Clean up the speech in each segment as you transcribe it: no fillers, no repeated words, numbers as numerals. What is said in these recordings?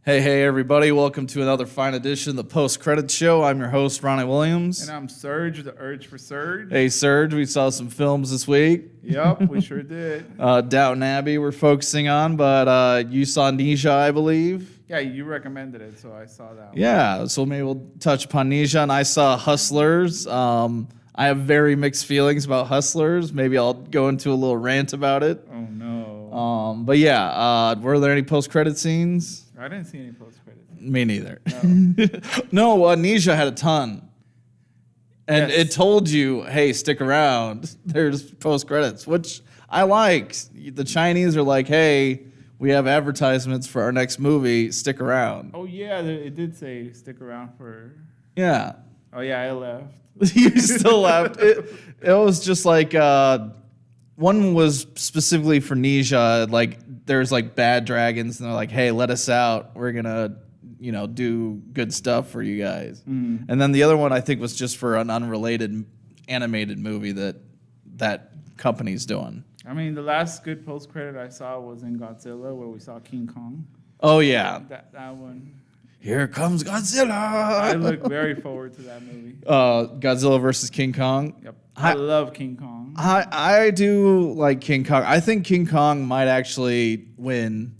Hey, everybody. Welcome to another fine edition of the Post Credits Show. I'm your host, Ronnie Williams. And I'm Serge, the urge for Surge. Hey, Serge, we saw some films this week. Yep, we sure did. Downton Abbey we're focusing on, but you saw Nisha, I believe. Yeah, you recommended it, so I saw that one. Yeah, so maybe we'll touch upon Nisha. And I saw Hustlers. I have very mixed feelings about Hustlers. Maybe I'll go into a little rant about it. Oh, no. But yeah, were there any post-credit scenes? I didn't see any post-credits. Me neither. No. No, Nisha had a ton. And Yes. it told you, hey, stick around. There's post-credits, which I like. The Chinese are like, hey, we have advertisements for our next movie. Stick around. Oh, yeah, it did say stick around for... Yeah. Oh, yeah, I left. You still left. It was just like, one was specifically for Nisha. Like, there's like bad dragons, and they're like, hey, let us out. We're going to, do good stuff for you guys. Mm. And then the other one, I think, was just for an unrelated animated movie that company's doing. I mean, the last good post-credit I saw was in Godzilla, where we saw King Kong. Oh, yeah. That one. Here comes Godzilla. I look very forward to that movie. Godzilla versus King Kong. Yep. I love King Kong. I do like King Kong. I think King Kong might actually win.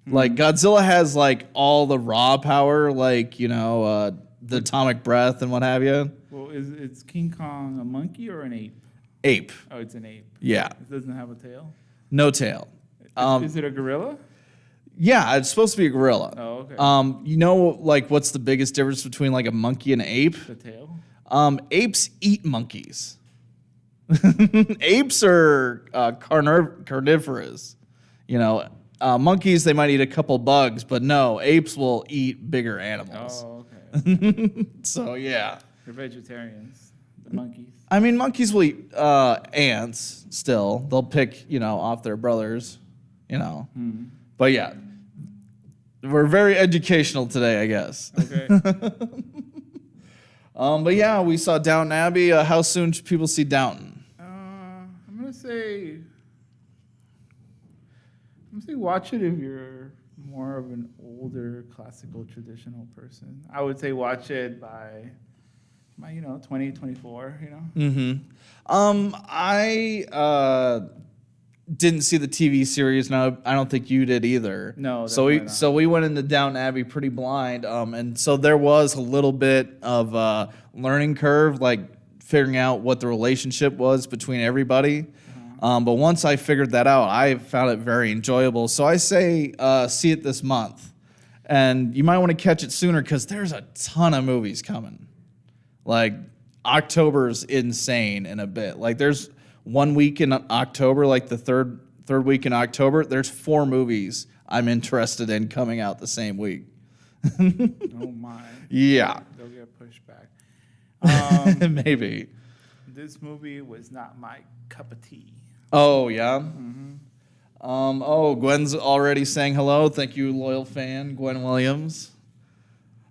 Like, Godzilla has like all the raw power, like, the atomic breath and what have you. Well, is King Kong a monkey or an ape? Ape. Oh, it's an ape. Yeah. It doesn't have a tail? No tail. Is it a gorilla? Yeah, it's supposed to be a gorilla. Oh, okay. Like, what's the biggest difference between like a monkey and an ape? The tail? Apes eat monkeys. Apes are carnivorous. Monkeys, they might eat a couple bugs, but no, apes will eat bigger animals. Oh, okay. So, yeah. They're vegetarians, the monkeys. I mean, monkeys will eat ants still. They'll pick, off their brothers, But, yeah. We're very educational today, I guess. Okay. But, yeah, we saw Downton Abbey. How soon should people see Downton? I'm gonna say watch it if you're more of an older classical traditional person. I would say watch it by 2024, I didn't see the TV series. No, I don't think you did either. No, So we went into Downton Abbey pretty blind. And so there was a little bit of a learning curve, like figuring out what the relationship was between everybody. But once I figured that out, I found it very enjoyable. So I say see it this month. And you might want to catch it sooner because there's a ton of movies coming. Like, October's insane in a bit. Like, there's 1 week in October, like the third week in October, there's 4 movies I'm interested in coming out the same week. Oh my. Yeah. They'll get pushed back. Maybe. This movie was not my cup of tea. Oh, yeah? Gwen's already saying hello. Thank you, loyal fan, Gwen Williams.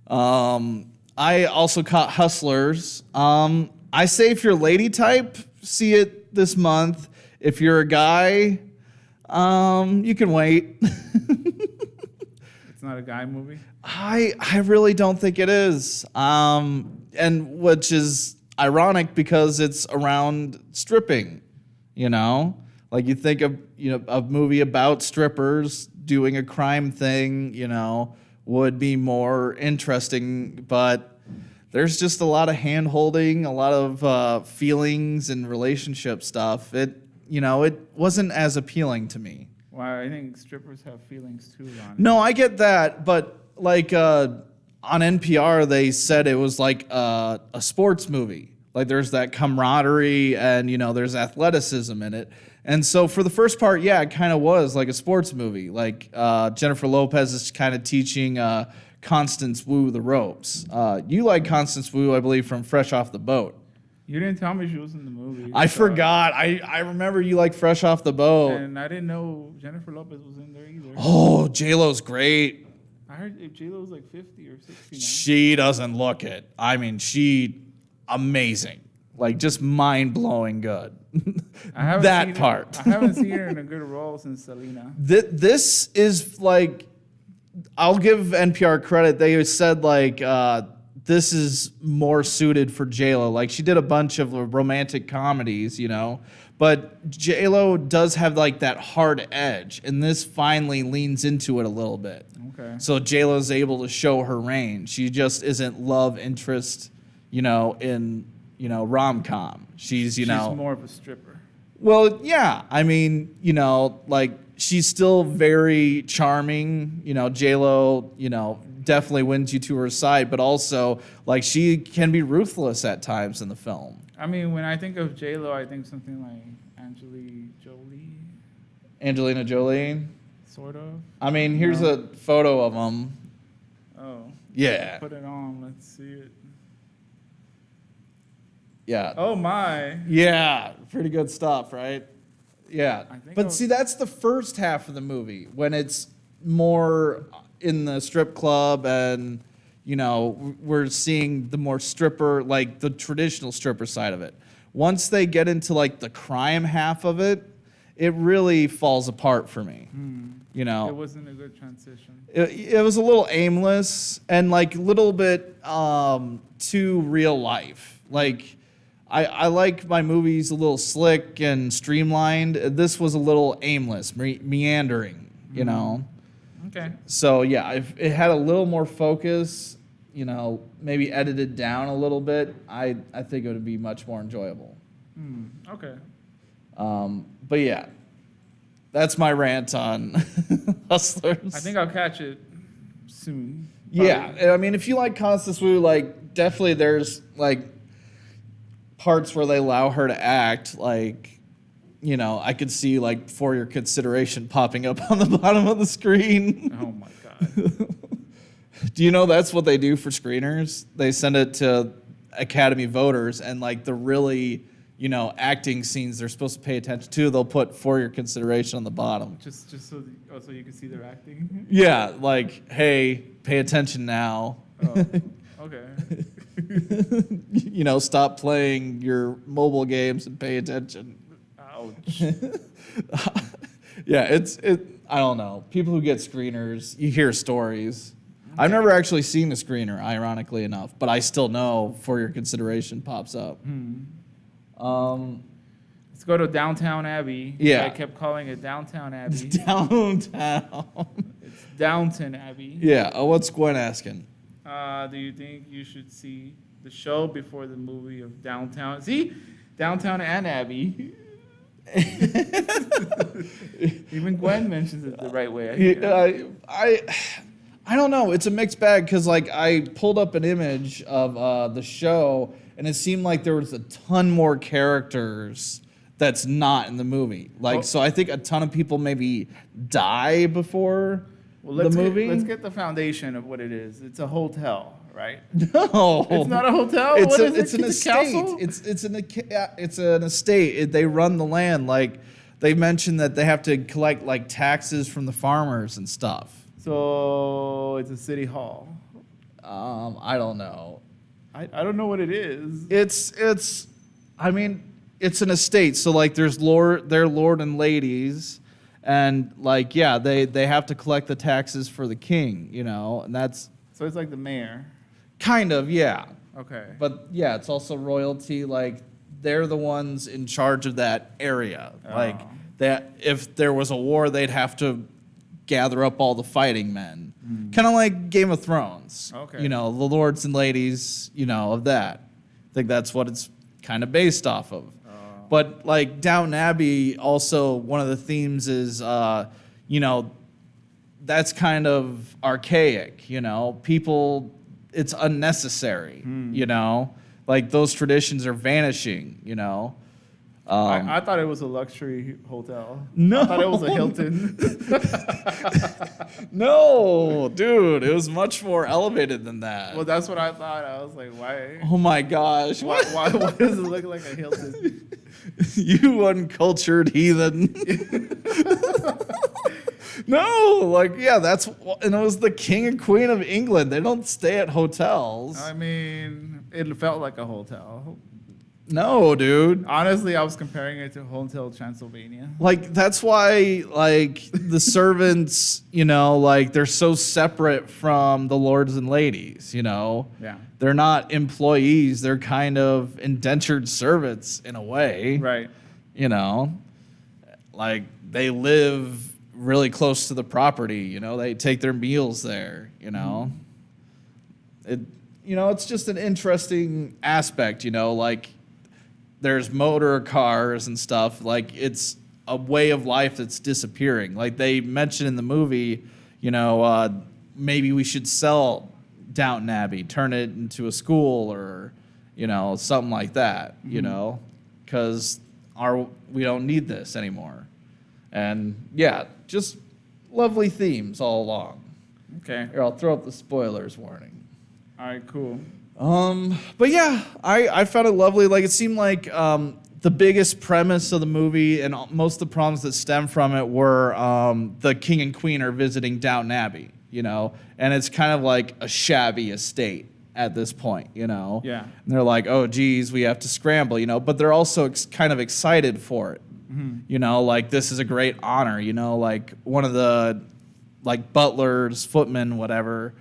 I also caught Hustlers. I say if you're a lady type, see it this month. If you're a guy, you can wait. It's not a guy movie? I really don't think it is. And which is ironic because it's around stripping, Like, you think of, a movie about strippers doing a crime thing, would be more interesting, but there's just a lot of hand-holding, a lot of feelings and relationship stuff. It wasn't as appealing to me. Well, I think strippers have feelings too, Ronnie. No, I get that, but like on NPR, they said it was like a sports movie. Like, there's that camaraderie and, there's athleticism in it. And so for the first part, yeah, it kind of was like a sports movie. Like, Jennifer Lopez is kind of teaching Constance Wu the ropes. You like Constance Wu, I believe, from Fresh Off the Boat. You didn't tell me she was in the movie. I forgot. I remember you like Fresh Off the Boat. And I didn't know Jennifer Lopez was in there either. Oh, J-Lo's great. I heard if J-Lo's like 50 or 60 now. She doesn't look it. I mean, amazing. Like, just mind-blowing good. I haven't seen her in a good role since Selena. This is like I'll give NPR credit. They said like this is more suited for J-Lo. Like she did a bunch of romantic comedies, you know, but J-Lo does have like that hard edge, and this finally leans into it a little bit. Okay. So J-Lo's able to show her range. She just isn't love interest, you know, in, you know, rom-com. She's more of a stripper. Well, yeah. I mean, you know, like she's still very charming. You know, J-Lo, you know, definitely wins you to her side, but also like she can be ruthless at times in the film. I mean, when I think of J-Lo, I think something like Angelina Jolie. Sort of. I mean, here's a photo of them. Oh. Yeah. Put it on. Let's see it. Yeah. Oh my. Yeah. Pretty good stuff, right? Yeah. But see, that's the first half of the movie when it's more in the strip club and, you know, we're seeing the more stripper, like the traditional stripper side of it. Once they get into like the crime half of it, it really falls apart for me. You know, it wasn't a good transition. It was a little aimless and like a little bit too real life. Like I like my movies a little slick and streamlined. This was a little aimless, meandering, you know. Okay. So yeah, if it had a little more focus, you know, maybe edited down a little bit, I think it would be much more enjoyable. Okay. But yeah, that's my rant on Hustlers. I think I'll catch it soon. Probably. Yeah, I mean, if you like Constance Wu, like definitely there's like parts where they allow her to act. Like, you know, I could see like For Your Consideration popping up on the bottom of the screen. Oh my god. Do you know that's what they do for screeners? They send it to Academy voters, and like the really, you know, acting scenes they're supposed to pay attention to, they'll put For Your Consideration on the bottom. Just so you can see their acting. Yeah, like, hey, pay attention now. Oh, okay. You know, stop playing your mobile games and pay attention. Ouch. Yeah, I don't know. People who get screeners, you hear stories. I've never actually seen a screener, ironically enough, but I still know For Your Consideration pops up. Let's go to Downton Abbey. Yeah. I kept calling it Downton Abbey. Downtown. It's Downton Abbey. Yeah. Oh, what's Gwen asking? Do you think you should see the show before the movie of Downtown? See? Downtown and Abbey. Even Gwen mentions it the right way. I don't know. It's a mixed bag because like I pulled up an image of the show and it seemed like there was a ton more characters that's not in the movie. Like, so I think a ton of people maybe die before the movie. Let's get the foundation of what it is. It's a hotel, right? No, it's not a hotel. It's an estate. Castle? It's an estate. They run the land. Like they mentioned that they have to collect like taxes from the farmers and stuff. So it's a city hall. I don't know. I don't know what it is. I mean, it's an estate. So like there's they're lord and ladies, and like yeah, they have to collect the taxes for the king, you know, and that's so it's like the mayor. Kind of, yeah. Okay. But yeah, it's also royalty. Like they're the ones in charge of that area. Like that if there was a war, they'd have to gather up all the fighting men. Kind of like Game of Thrones. Okay. You know, the lords and ladies, you know, of that. I think that's what it's kind of based off of. But like Downton Abbey, also one of the themes is, you know, that's kind of archaic, you know. People, it's unnecessary, you know. Like those traditions are vanishing, you know. I thought it was a luxury hotel. No. I thought it was a Hilton. No, dude, it was much more elevated than that. Well, that's what I thought. I was like, why? Oh my gosh. Why does it look like a Hilton? You uncultured heathen. No, like, yeah, and it was the king and queen of England. They don't stay at hotels. I mean, it felt like a hotel. No, dude. Honestly, I was comparing it to Hotel Transylvania. Like, that's why, like, the servants, you know, like, they're so separate from the lords and ladies, you know? Yeah. They're not employees. They're kind of indentured servants in a way. Right. You know? Like, they live really close to the property, you know? They take their meals there, you know? It's just an interesting aspect, you know? Like, there's motor cars and stuff. Like, it's a way of life that's disappearing. Like, they mentioned in the movie, you know, maybe we should sell Downton Abbey, turn it into a school or, you know, something like that, you know, because we don't need this anymore. And, yeah, just lovely themes all along. Okay. Here, I'll throw up the spoilers warning. All right, cool. But yeah, I found it lovely. Like, it seemed like the biggest premise of the movie and most of the problems that stem from it were the king and queen are visiting Downton Abbey, you know, and it's kind of like a shabby estate at this point, you know. Yeah. And they're like, oh, geez, we have to scramble, you know, but they're also kind of excited for it, you know, like this is a great honor, you know, like one of the like butlers, footmen, whatever.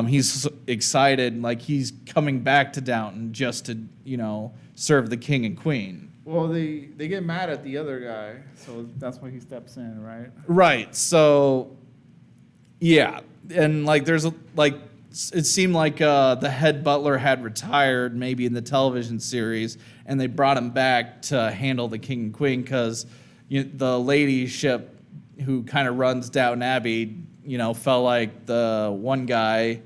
He's excited, like he's coming back to Downton just to, you know, serve the king and queen. Well, they get mad at the other guy, so that's why he steps in, right? Right. So, yeah, and like it seemed like the head butler had retired, maybe in the television series, and they brought him back to handle the king and queen because the ladyship who kind of runs Downton Abbey, you know, felt like the one guy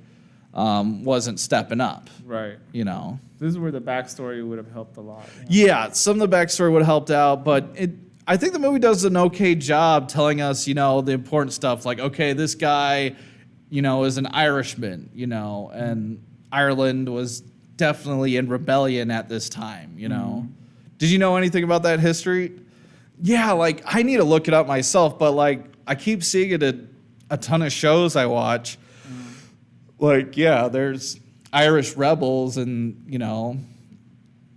wasn't stepping up. Right. You know. This is where the backstory would have helped a lot. Yeah, some of the backstory would have helped out, but I think the movie does an okay job telling us, you know, the important stuff. Like, okay, this guy, you know, is an Irishman, you know, and Ireland was definitely in rebellion at this time, you know. Did you know anything about that history? Yeah, like, I need to look it up myself, but, like, I keep seeing it at a ton of shows I watch. Like, yeah, there's Irish rebels and, you know,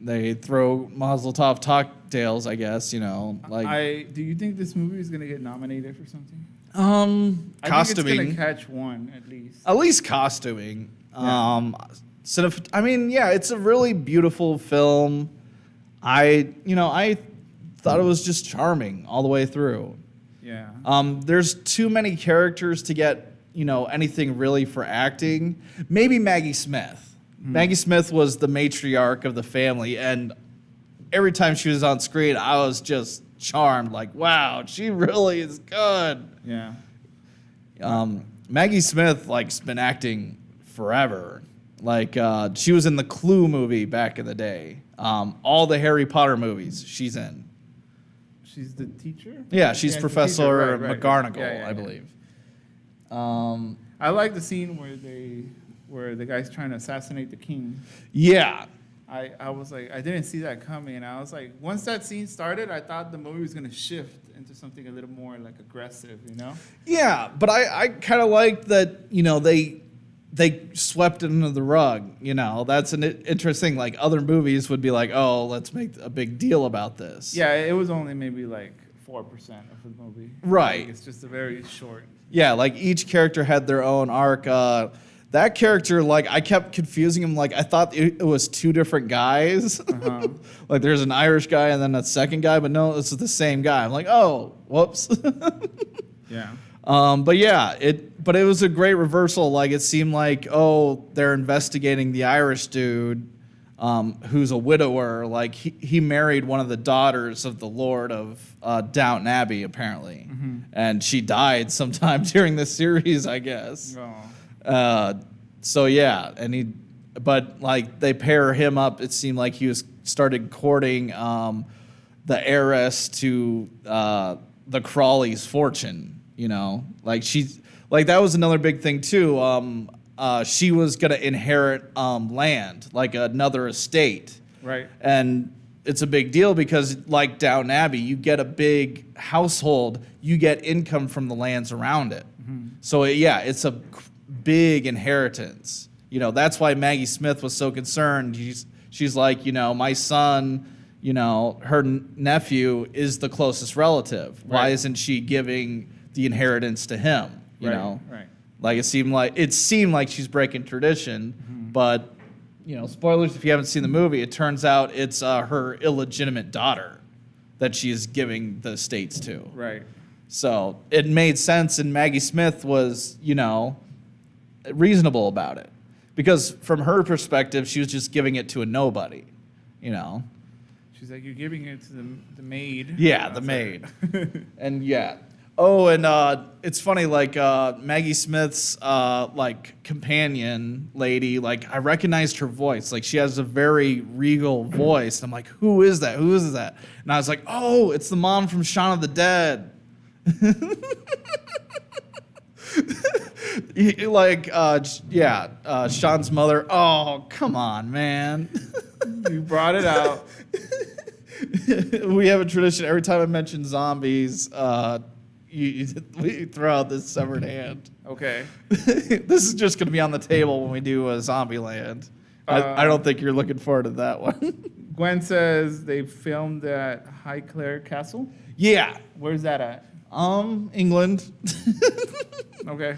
they throw Mazel Tov cocktails, I guess, you know. Like, do you think this movie is going to get nominated for something? Costuming. I think it's going to catch one, at least. At least costuming. Yeah. I mean, yeah, it's a really beautiful film. I thought it was just charming all the way through. Yeah. There's too many characters to get, you know, anything really for acting. Maybe Maggie Smith. Maggie Smith was the matriarch of the family, and every time she was on screen, I was just charmed. Like, wow, she really is good. Yeah. Maggie Smith, like, has been acting forever. Like, she was in the Clue movie back in the day. All the Harry Potter movies she's in. She's the teacher? Yeah, she's Professor right. McGonagall, Yeah. I believe. I like the scene where the guy's trying to assassinate the king. Yeah. I was like, I didn't see that coming, and I was like, once that scene started, I thought the movie was gonna shift into something a little more like aggressive, you know? Yeah, but I kind of like that, you know, they swept it under the rug, you know. That's an interesting, like, other movies would be like, oh, let's make a big deal about this. Yeah, it was only maybe like 4% of the movie. Right. Like, it's just a very short. Yeah, like each character had their own arc. That character, like, I kept confusing him. Like, I thought it was two different guys. Like, there's an Irish guy and then a second guy, but no, it's the same guy. I'm like, oh, whoops. Yeah. But yeah, it was a great reversal. Like, it seemed like, oh, they're investigating the Irish dude, who's a widower. Like, he married one of the daughters of the Lord of Downton Abbey, apparently, and she died sometime during the series, I guess. Oh. So yeah, but like they pair him up. It seemed like he started courting the heiress to the Crawley's fortune. You know, like that was another big thing too. She was gonna inherit land, like another estate. Right. And it's a big deal because, like Downton Abbey, you get a big household, you get income from the lands around it. So it's a big inheritance. You know, that's why Maggie Smith was so concerned. She's like, my son, her nephew is the closest relative. Why Right. isn't she giving the inheritance to him? You know, Right. like it seemed like she's breaking tradition, but spoilers if you haven't seen the movie. It turns out it's her illegitimate daughter that she is giving the estates to. Right. So it made sense, and Maggie Smith was, reasonable about it. Because from her perspective, she was just giving it to a nobody, She's like, you're giving it to the maid. Yeah, I the was maid. like- And yeah. Oh, and it's funny, like Maggie Smith's companion lady, like I recognized her voice. Like she has a very regal voice. I'm like, who is that? Who is that? And I was like, oh, it's the mom from Shaun of the Dead. Sean's mother. Oh, come on, man. You brought it out. We have a tradition. Every time I mention zombies, we throw out this severed hand. Okay. This is just going to be on the table when we do Zombieland. I don't think you're looking forward to that one. Gwen says they filmed at Highclere Castle. Yeah. Where's that at? England. Okay.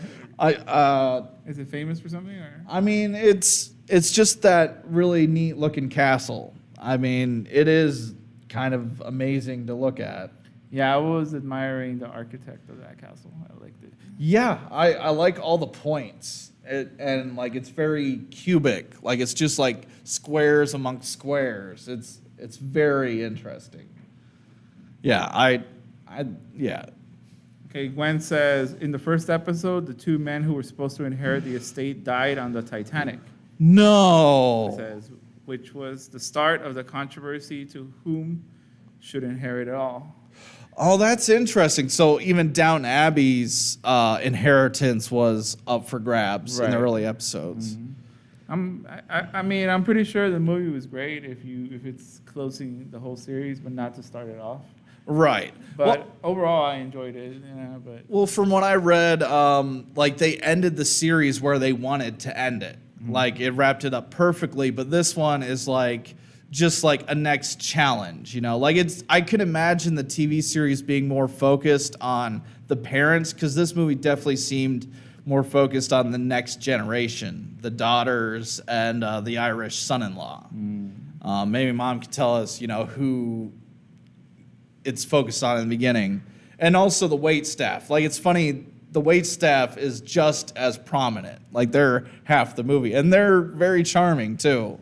Is it famous for something? Or? I mean, it's just that really neat looking castle. I mean, it is kind of amazing to look at. Yeah, I was admiring the architect of that castle. I liked it. Yeah, I like all the points. And like it's very cubic. Like it's just like squares amongst squares. It's very interesting. Yeah, yeah. Okay, Gwen says in the first episode, the two men who were supposed to inherit the estate died on the Titanic. It No. says, which was the start of the controversy to whom should inherit it all. Oh, that's interesting. So even Downton Abbey's inheritance was up for grabs in the Right. early episodes. I mean, I'm pretty sure the movie was great if it's closing the whole series, but not to start it off. Right. But overall, I enjoyed it. But Well, from what I read, like they ended the series where they wanted to end it. Like it wrapped it up perfectly, but this one is like just like a next challenge, Like I could imagine the TV series being more focused on the parents, because this movie definitely seemed more focused on the next generation, the daughters and the Irish son-in-law. Maybe Mom could tell us, who it's focused on in the beginning. And also the wait staff. Like, it's funny, the wait staff is just as prominent. Like, they're half the movie. And they're very charming, too.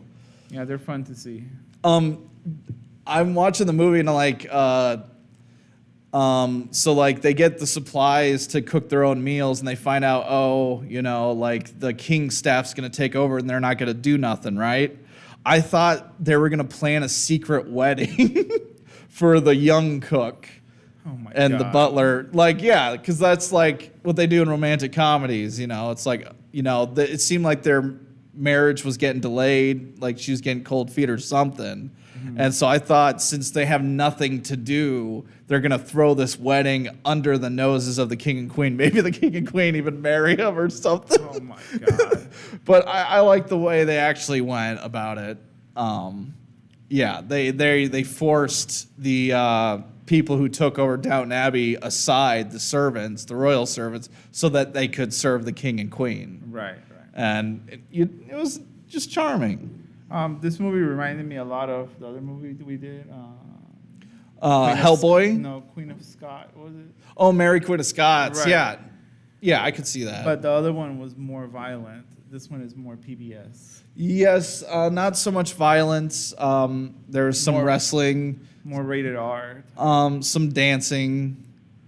yeah, they're fun to see. I'm watching the movie and so like they get the supplies to cook their own meals and they find out, like the king's staff's going to take over and they're not going to do nothing, right? I thought they were going to plan a secret wedding for the young cook Oh my and God. the butler. Like, yeah, because that's like what they do in romantic comedies, It's like, it seemed like their marriage was getting delayed, like she was getting cold feet or something. And so I thought since they have nothing to do, they're going to throw this wedding under the noses of the king and queen. Maybe the king and queen even marry him or something. Oh my God. But I like the way they actually went about it. Yeah, they forced the people who took over Downton Abbey aside, the servants, the royal servants, so that they could serve the king and queen. Right. And it was just charming. This movie reminded me a lot of the other movie that we did. Hellboy? No, Queen of Scots. What was it? Oh, Mary Queen of Scots. Right. Yeah. Yeah, I could see that. But the other one was more violent. This one is more PBS. Yes, not so much violence. There's some More- wrestling, More rated R. some dancing.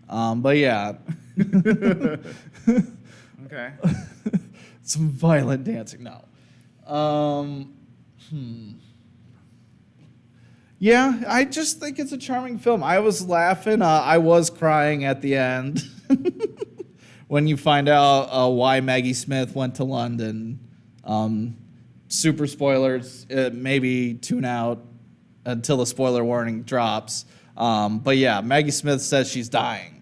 But yeah. Okay. Some violent dancing. No. Yeah, I just think it's a charming film. I was laughing. I was crying at the end when you find out why Maggie Smith went to London. Super spoilers. Maybe tune out until the spoiler warning drops. But yeah, Maggie Smith says she's dying,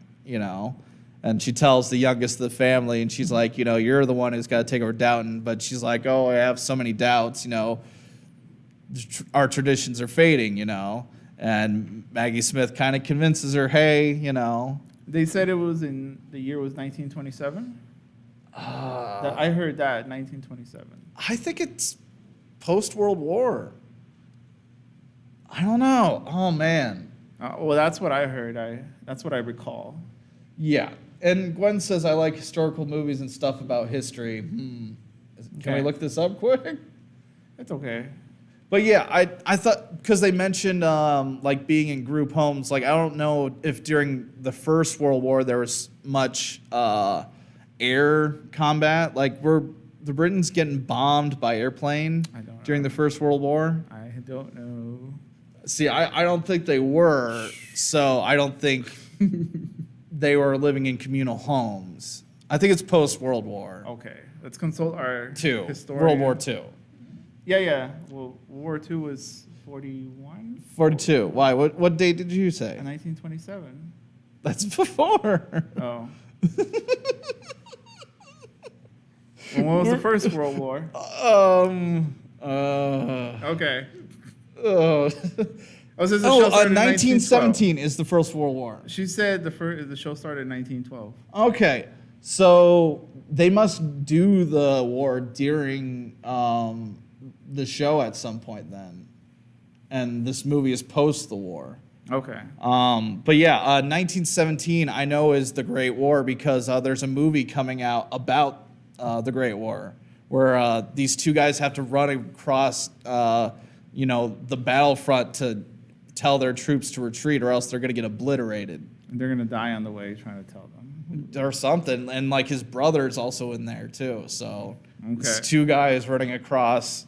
and she tells the youngest of the family, and she's like, you're the one who's got to take over Downton. But she's like, oh, I have so many doubts, our traditions are fading, you know. And Maggie Smith kind of convinces her, hey, you know. They said it was the year was 1927. I heard that 1927. I think it's post-World War. I don't know. Oh, man. Well, that's what I heard. That's what I recall. Yeah. And Gwen says, I like historical movies and stuff about history. Can we look this up quick? It's okay. But yeah, I thought, because they mentioned like being in group homes, like I don't know if during the First World War there was much air combat. Like were the Britons getting bombed by airplane during the First World War? I don't know. See, I don't think they were, so I don't think they were living in communal homes. I think it's post-World War. Okay, let's consult our historian. World War II. Yeah. Well, World War II was 41? 42. Why? What date did you say? 1927. That's before. Oh. When was the First World War? Okay. Oh, 1917 is the First World War. She said the show started in 1912. Okay, so they must do the war during the show at some point then, and this movie is post the war. Okay. But yeah, 1917 I know is the Great War because there's a movie coming out about the Great War where these two guys have to run across the battlefront to tell their troops to retreat or else they're going to get obliterated. And they're going to die on the way trying to tell them. Or something. And like his brother's also in there too. So it's Okay. two guys running across,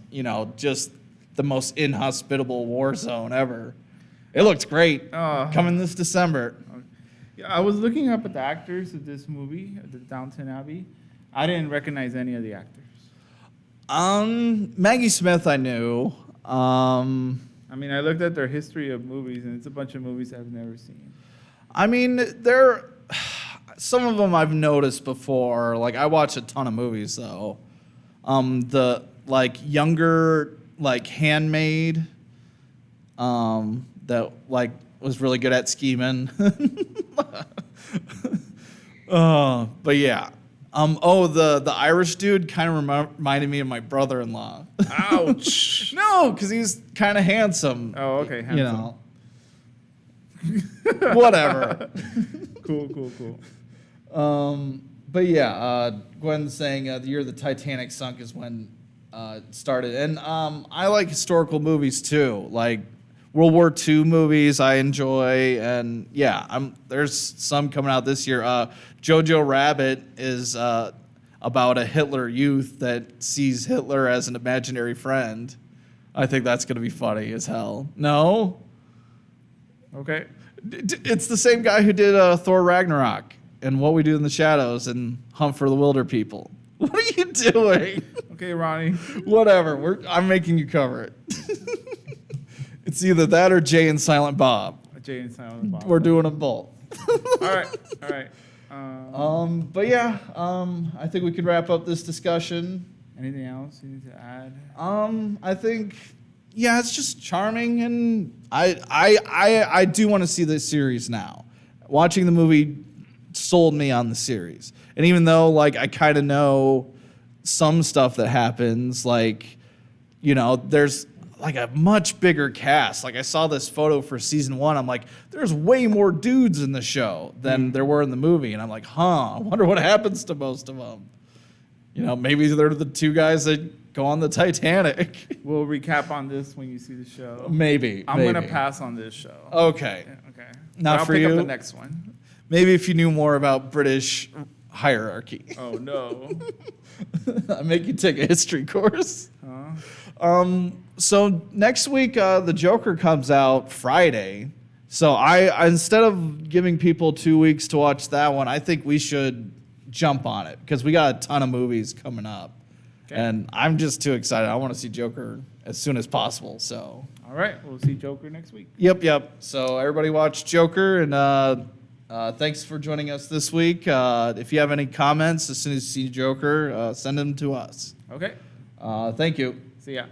just the most inhospitable war zone ever. It looked great. Coming this December. Yeah, I was looking up at the actors of this movie, the Downton Abbey. I didn't recognize any of the actors. Maggie Smith I knew. I mean, I looked at their history of movies, and it's a bunch of movies I've never seen. I mean, some of them I've noticed before. Like I watch a ton of movies though. The younger handmaid that was really good at scheming. But yeah. The Irish dude kind of reminded me of my brother-in-law. Ouch. No, because he's kind of handsome. Oh, okay. Handsome. Whatever. Cool. But yeah, Gwen's saying the year the Titanic sunk is when it started. And I like historical movies too. Like World War II movies I enjoy. And yeah, there's some coming out this year. Jojo Rabbit is about a Hitler youth that sees Hitler as an imaginary friend. I think that's going to be funny as hell. No? Okay. It's the same guy who did Thor Ragnarok and What We Do in the Shadows and Hunt for the Wilder People. What are you doing? Okay, Ronnie. Whatever. I'm making you cover it. It's either that or Jay and Silent Bob. Jay and Silent Bob. We're doing them both. All right. But yeah, I think we could wrap up this discussion. Anything else you need to add? I think, yeah, it's just charming, and I do want to see this series now. Watching the movie sold me on the series, and even though I kind of know some stuff that happens, there's a much bigger cast. I saw this photo for season 1. I'm like, there's way more dudes in the show than there were in the movie. And I'm like, I wonder what happens to most of them. Maybe they're the two guys that go on the Titanic. We'll recap on this when you see the show. Maybe. I'm going to pass on this show. Okay. Okay. Not for you? I'll pick up the next one. Maybe if you knew more about British hierarchy. Oh, no. I make you take a history course. Huh? So next week, the Joker comes out Friday. So I instead of giving people 2 weeks to watch that one, I think we should jump on it because we got a ton of movies coming up. Okay. And I'm just too excited. I want to see Joker as soon as possible. So all right, we'll see Joker next week. Yep. So everybody watch Joker, and thanks for joining us this week. If you have any comments as soon as you see Joker, send them to us. Okay. Thank you. See ya.